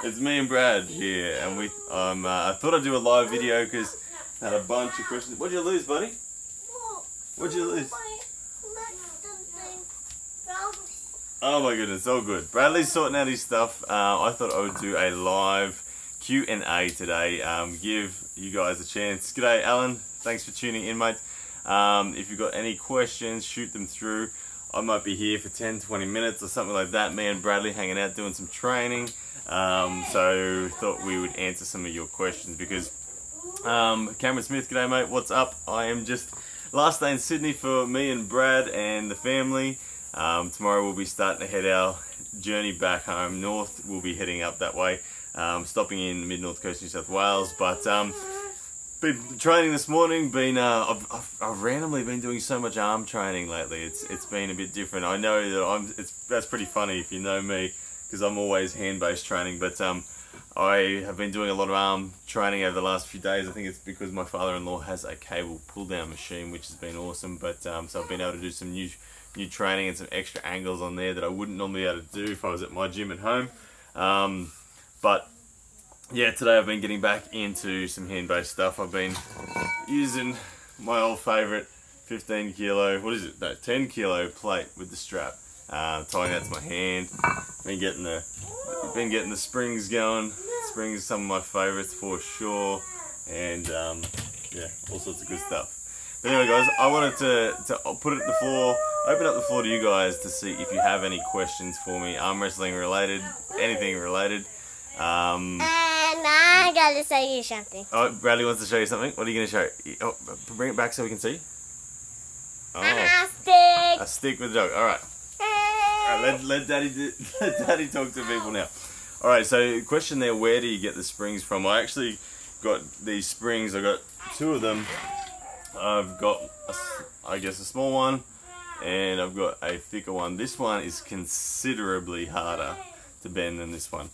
It's me and Brad here, and I thought I'd do a live video because I had a bunch of questions. What'd you lose, buddy? What'd you lose? Oh my goodness, all good. Bradley's sorting out his stuff. I thought I would do a live Q&A today. Give you guys a chance. G'day, Alan. Thanks for tuning in, mate. If you've got any questions, shoot them through. I might be here for 10-20 minutes or something like that. Me and Bradley hanging out doing some training. So thought we would answer some of your questions because Cameron Smith, g'day mate, what's up? I am just last day in Sydney for me and Brad and the family. Tomorrow we'll be starting to head our journey back home north. We'll be heading up that way, stopping in the mid-north coast of New South Wales. But been training this morning. I've randomly been doing so much arm training lately. It's been a bit different. I know that that's pretty funny if you know me, because I'm always hand-based training. But I have been doing a lot of arm training over the last few days. I think it's because my father-in-law has a cable pull-down machine, which has been awesome. But so I've been able to do some new training and some extra angles on there that I wouldn't normally be able to do if I was at my gym at home. But yeah, today I've been getting back into some hand-based stuff. I've been using my old favourite 15 kilo, 10 kilo plate with the strap, tying that to my hand. Been getting the springs going. Springs are some of my favourites for sure, and yeah, all sorts of good stuff. But anyway, guys, I wanted to put it at the floor, open up the floor to you guys to see if you have any questions for me, arm wrestling related, anything related. And I gotta show you something. Oh, Bradley wants to show you something. What are you going to show? Oh, bring it back so we can see. Oh, a stick. A stick with a dog. All right. All right, let Daddy talk to people now. All right. So, question there: where do you get the springs from? I actually got these springs. I got two of them. I've got, I guess, a small one, and I've got a thicker one. This one is considerably harder to bend than this one.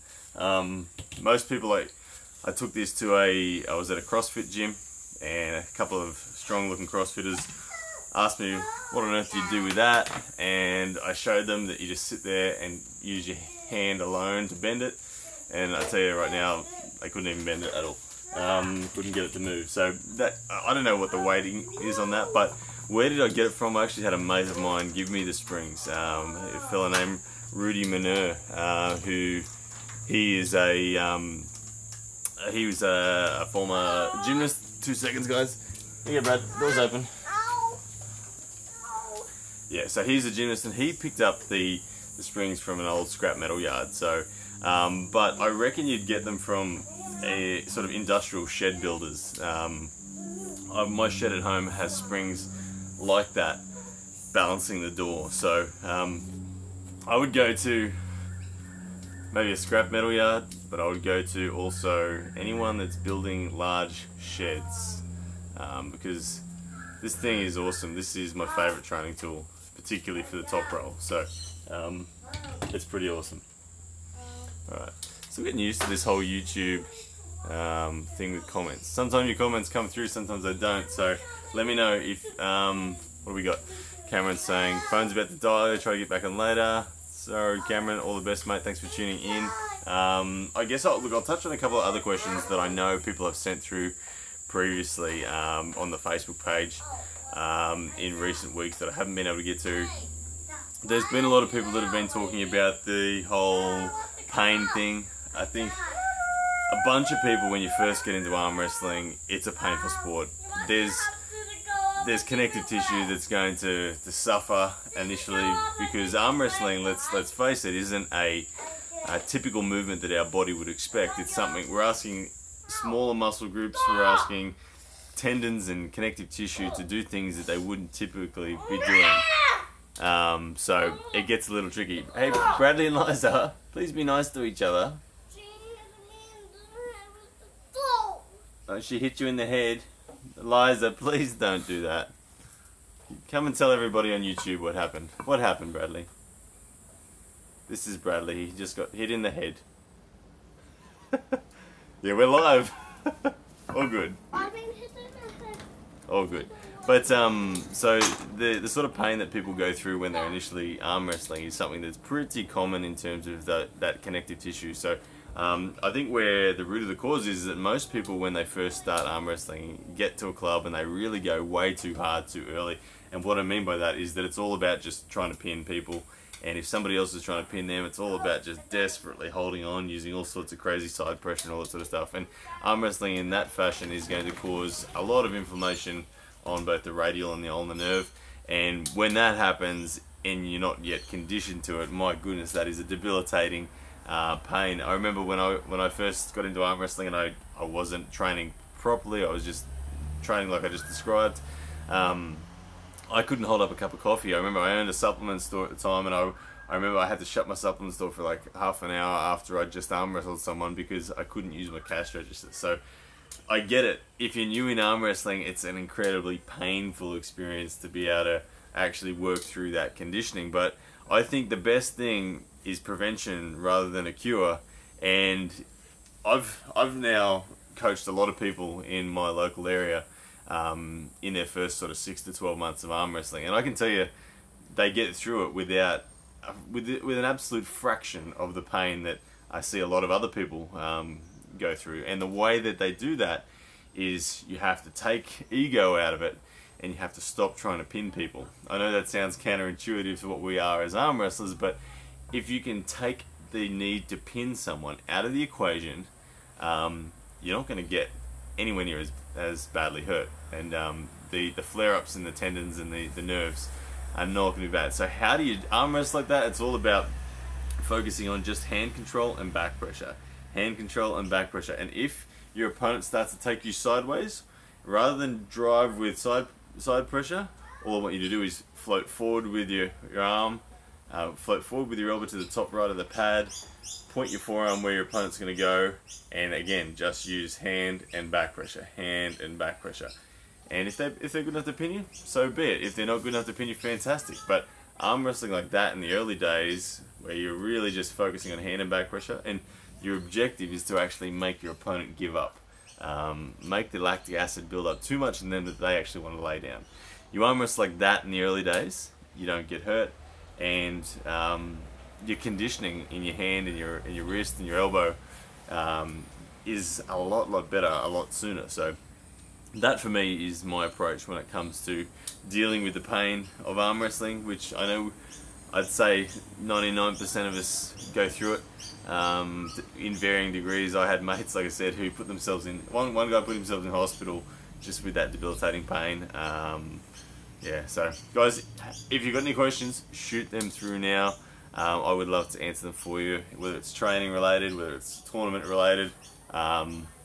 Most people, I took this to I was at a CrossFit gym, and a couple of strong looking CrossFitters asked me what on earth do you do with that, and I showed them that you just sit there and use your hand alone to bend it, and I tell you right now, I couldn't even bend it at all. Couldn't get it to move. So that, I don't know what the weighting is on that, but where did I get it from? I actually had a mate of mine give me the springs, a fella named Rudy Manur, who he was a former gymnast. 2 seconds, guys. Here you go, Brad. Door's open. Yeah, so he's a gymnast, and he picked up the springs from an old scrap metal yard. So, but I reckon you'd get them from a sort of industrial shed builders. My shed at home has springs like that balancing the door. So, I would go to maybe a scrap metal yard, but I would go to also anyone that's building large sheds, because this thing is awesome. This is my favorite training tool, particularly for the top roll. So it's pretty awesome. Alright, so I'm getting used to this whole YouTube thing with comments. Sometimes your comments come through, sometimes they don't. So let me know if, what do we got? Cameron's saying, phone's about to die, try to get back on later. So Cameron, all the best mate, thanks for tuning in. I guess I'll touch on a couple of other questions that I know people have sent through previously on the Facebook page in recent weeks that I haven't been able to get to. There's been a lot of people that have been talking about the whole pain thing. I think a bunch of people, when you first get into arm wrestling, it's a painful sport. There's connective tissue that's going to suffer initially, because arm wrestling, let's face it, isn't a typical movement that our body would expect. It's something, we're asking smaller muscle groups, we're asking tendons and connective tissue to do things that they wouldn't typically be doing. So it gets a little tricky. Hey, Bradley and Liza, please be nice to each other. Oh, she hit you in the head. Liza, please don't do that. Come and tell everybody on YouTube what happened. What happened, Bradley? This is Bradley. He just got hit in the head. Yeah, we're live. All good. All good. But so the sort of pain that people go through when they're initially arm wrestling is something that's pretty common in terms of that connective tissue. So I think where the root of the cause is that most people, when they first start arm wrestling, get to a club and they really go way too hard too early. And what I mean by that is that it's all about just trying to pin people. And if somebody else is trying to pin them, it's all about just desperately holding on, using all sorts of crazy side pressure and all that sort of stuff. And arm wrestling in that fashion is going to cause a lot of inflammation on both the radial and the ulnar nerve. And when that happens and you're not yet conditioned to it, my goodness, that is a debilitating pain. I remember when I first got into arm wrestling and I wasn't training properly. I was just training like I just described. I couldn't hold up a cup of coffee. I remember I owned a supplement store at the time, and I remember I had to shut my supplement store for like half an hour after I just arm wrestled someone because I couldn't use my cash register. So I get it. If you're new in arm wrestling, it's an incredibly painful experience to be able to actually work through that conditioning. But I think the best thing is prevention rather than a cure. And I've now coached a lot of people in my local area in their first sort of 6 to 12 months of arm wrestling, and I can tell you they get through it with an absolute fraction of the pain that I see a lot of other people go through. And the way that they do that is you have to take ego out of it and you have to stop trying to pin people. I know that sounds counterintuitive to what we are as arm wrestlers, but if you can take the need to pin someone out of the equation, you're not going to get anywhere near as badly hurt. And the flare-ups in the tendons and the nerves are not going to be bad. So how do you arm wrestle like that? It's all about focusing on just hand control and back pressure. Hand control and back pressure. And if your opponent starts to take you sideways, rather than drive with side pressure, all I want you to do is float forward with your arm, float forward with your elbow to the top right of the pad, point your forearm where your opponent's going to go, and again, just use hand and back pressure, hand and back pressure. And if they're good enough to pin you, so be it. If they're not good enough to pin you, fantastic. But arm wrestling like that in the early days, where you're really just focusing on hand and back pressure, and your objective is to actually make your opponent give up. Make the lactic acid build up too much in them that they actually want to lay down. You arm wrestle like that in the early days, you don't get hurt, and your conditioning in your hand and your wrist and your elbow is a lot better a lot sooner. So that for me is my approach when it comes to dealing with the pain of arm wrestling, which I know I'd say 99% of us go through it in varying degrees. I had mates, like I said, who put themselves in, one guy put himself in hospital just with that debilitating pain. Yeah, so guys, if you've got any questions, shoot them through now. I would love to answer them for you, whether it's training related, whether it's tournament related,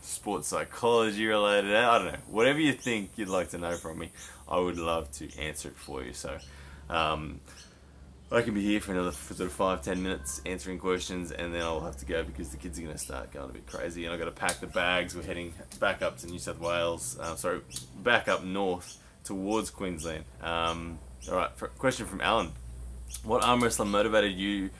sports psychology related, I don't know, whatever you think you'd like to know from me, I would love to answer it for you. So I can be here for another sort of 5-10 minutes answering questions, and then I'll have to go because the kids are going to start going a bit crazy, and I've got to pack the bags. We're heading back up to New South Wales, back up north towards Queensland. Alright, question from Alan. What arm wrestler motivated you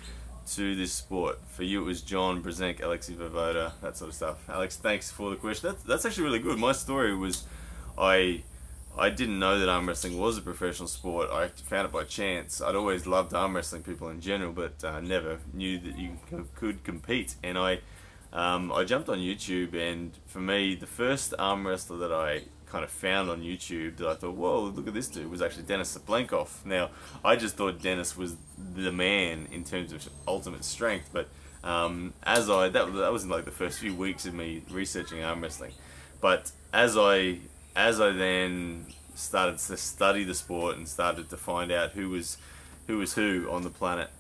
to this sport? For you it was John Brzenk, Alexei Vovoda, that sort of stuff. Alex, thanks for the question. That's actually really good. My story was I didn't know that arm wrestling was a professional sport. I found it by chance. I'd always loved arm wrestling people in general, but never knew that you could compete. And I jumped on YouTube, and for me, the first arm wrestler that I kind of found on YouTube that I thought, whoa, look at this dude, was actually Denis Sablenkov. Now, I just thought Denis was the man in terms of ultimate strength, but that was in like the first few weeks of me researching arm wrestling. But as I then started to study the sport and started to find out who was who on the planet,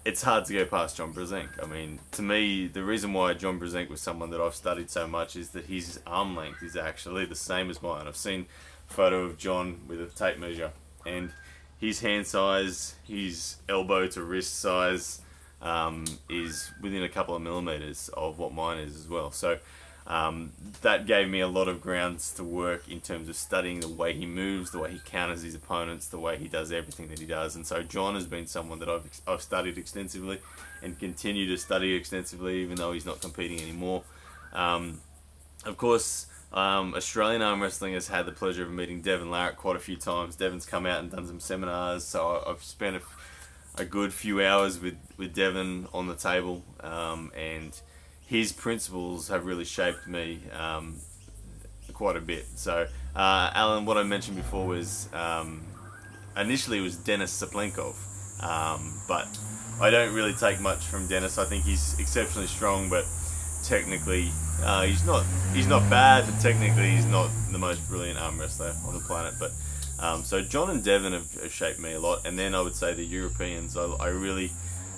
it's hard to go past John Brzenk. I mean, to me, the reason why John Brzenk was someone that I've studied so much is that his arm length is actually the same as mine. I've seen a photo of John with a tape measure, and his hand size, his elbow to wrist size is within a couple of millimeters of what mine is as well. So that gave me a lot of grounds to work in terms of studying the way he moves, the way he counters his opponents, the way he does everything that he does. And so John has been someone that I've studied extensively and continue to study extensively, even though he's not competing anymore. Of course, Australian arm wrestling has had the pleasure of meeting Devon Larratt quite a few times. Devon's come out and done some seminars, so I've spent a good few hours with Devon on the table, and his principles have really shaped me quite a bit. So, Alan, what I mentioned before was initially it was Denis Saplenkov, but I don't really take much from Denis. I think he's exceptionally strong, but technically he's not bad, but technically he's not the most brilliant arm wrestler on the planet. But so John and Devon have shaped me a lot, and then I would say the Europeans. I really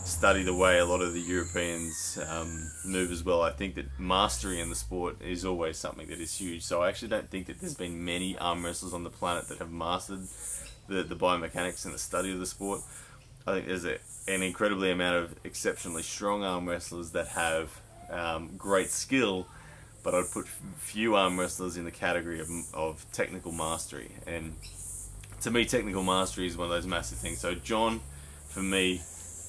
study the way a lot of the Europeans move as well. I think that mastery in the sport is always something that is huge. So I actually don't think that there's been many arm wrestlers on the planet that have mastered the biomechanics and the study of the sport. I think there's an incredibly amount of exceptionally strong arm wrestlers that have great skill, but I'd put few arm wrestlers in the category of technical mastery. And to me, technical mastery is one of those massive things. So John, for me,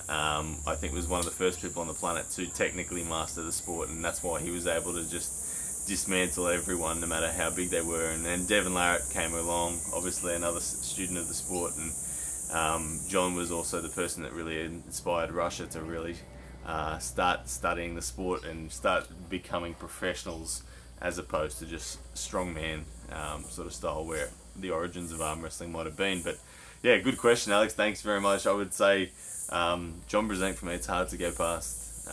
I think was one of the first people on the planet to technically master the sport, and that's why he was able to just dismantle everyone, no matter how big they were. And then Devon Larratt came along, obviously another student of the sport, and John was also the person that really inspired Russia to really start studying the sport and start becoming professionals, as opposed to just strongman sort of style, where the origins of arm wrestling might have been. But yeah, good question, Alex. Thanks very much. I would say John Brzenk, for me, it's hard to go past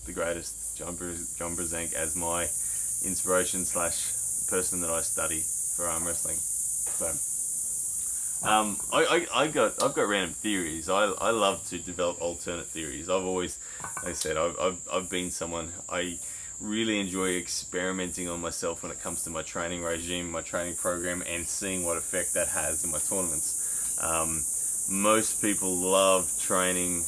the greatest, John Brzenk, as my inspiration / person that I study for arm wrestling. So I've got random theories. I love to develop alternate theories. I've always, like I said, I've been someone, I really enjoy experimenting on myself when it comes to my training regime, my training program, and seeing what effect that has in my tournaments. Most people love training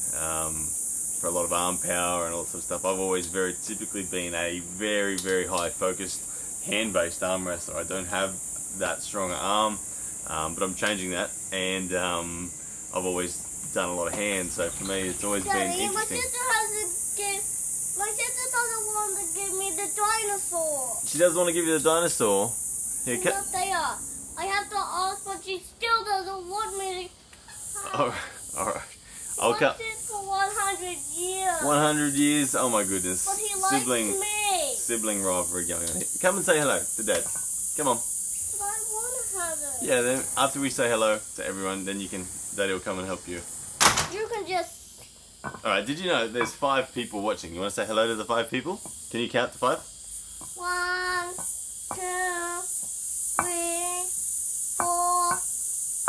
for a lot of arm power and all that sort of stuff. I've always very typically been a very, very high focused hand-based arm wrestler. I don't have that strong arm, but I'm changing that, and I've always done a lot of hands, so for me it's always been interesting. My sister doesn't want to give me the dinosaur. She doesn't want to give you the dinosaur? Here, Not there. I have to ask, but she still doesn't want me to. Alright. I'll What's it for 100 years? 100 years? Oh my goodness. But he likes me. Sibling rivalry going on here. Come and say hello to Dad. Come on. But I want to have it. Yeah, then after we say hello to everyone, then Daddy will come and help you. You can just. Alright, did you know there's 5 people watching? You want to say hello to the 5 people? Can you count to 5? 1, 2, 3, 4,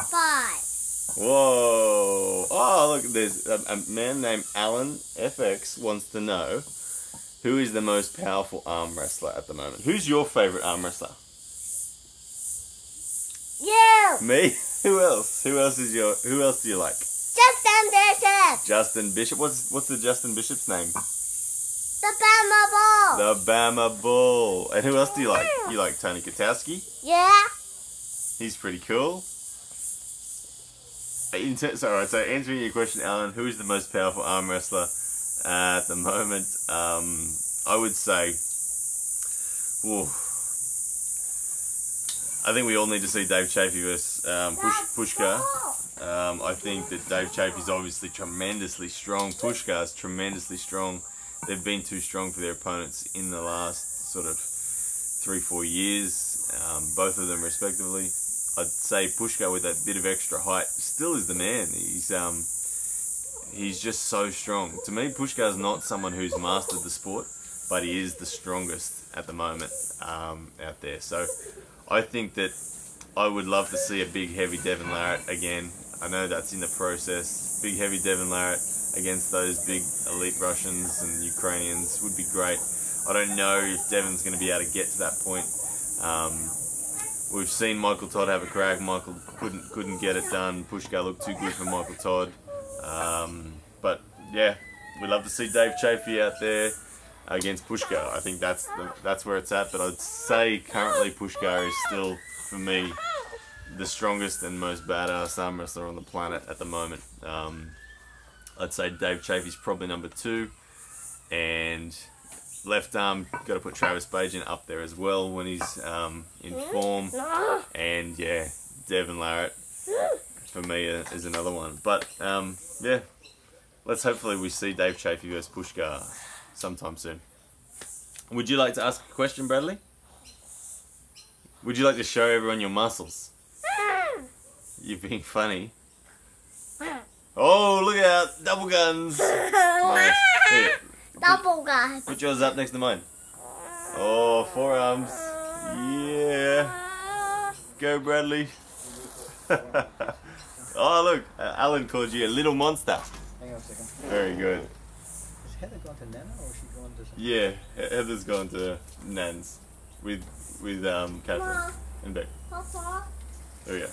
5. Whoa! Oh, look, there's a man named Alan FX wants to know who is the most powerful arm wrestler at the moment. Who's your favourite arm wrestler? You! Me? Who else? Who else do you like? Justin Bishop! Justin Bishop? What's the Justin Bishop's name? The Bama Ball! The Bama Bull. And who else do you like? You like Tony Katowski? Yeah? He's pretty cool. So answering your question, Alan, who is the most powerful arm wrestler at the moment? I would say, I think we all need to see Dave Chafee versus Pushkar. I think that Dave Chafee's obviously tremendously strong. Pushkar's tremendously strong. They've been too strong for their opponents in the last sort of 3-4 years, both of them respectively. I'd say Pushkar, with a bit of extra height, still is the man. He's just so strong. To me, Pushkar's not someone who's mastered the sport, but he is the strongest at the moment out there. So I think that I would love to see a big, heavy Devon Larratt again. I know that's in the process. Big, heavy Devon Larratt against those big elite Russians and Ukrainians would be great. I don't know if Devon's going to be able to get to that point. We've seen Michael Todd have a crack. Michael couldn't get it done. Pushkar looked too good for Michael Todd. But yeah, we'd love to see Dave Chafee out there against Pushkar. I think that's where it's at. But I'd say currently Pushkar is still, for me, the strongest and most badass arm wrestler on the planet at the moment. I'd say Dave Chafee's probably number 2, and left arm, got to put Travis Bajan up there as well when he's in form. And yeah, Devon Larratt for me is another one. But yeah, let's hopefully we see Dave Chafee versus Pushkar sometime soon. Would you like to ask a question, Bradley? Would you like to show everyone your muscles? You're being funny. Oh, look out! Double guns! Nice. Here, Double gun. put yours up next to mine. Oh, forearms. Yeah. Go, Bradley. Oh, look. Alan called you a little monster. Hang on a second. Very good. Is Heather going to Nana or is she going to... Yeah, Heather's gone to Nan's with Catherine and Beck. Papa. There we go.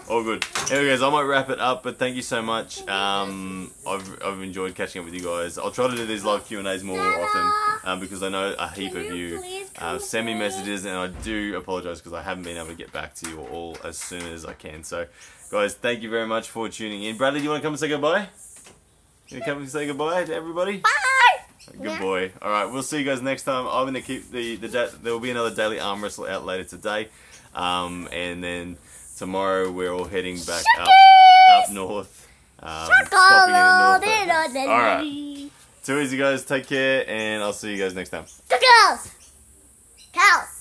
All good. Anyway, guys, I might wrap it up, but thank you so much. I've enjoyed catching up with you guys. I'll try to do these live Q&As more often because I know a heap of you send me messages, and I do apologise because I haven't been able to get back to you all as soon as I can. So, guys, thank you very much for tuning in. Bradley, do you want to come and say goodbye? You want to come and say goodbye to everybody? Bye. Good boy. All right, we'll see you guys next time. I'm gonna keep there will be another daily arm wrestle out later today, and then tomorrow we're all heading back up north. Stopping in at North. All right, too easy, guys. Take care, and I'll see you guys next time. The cows. Cows.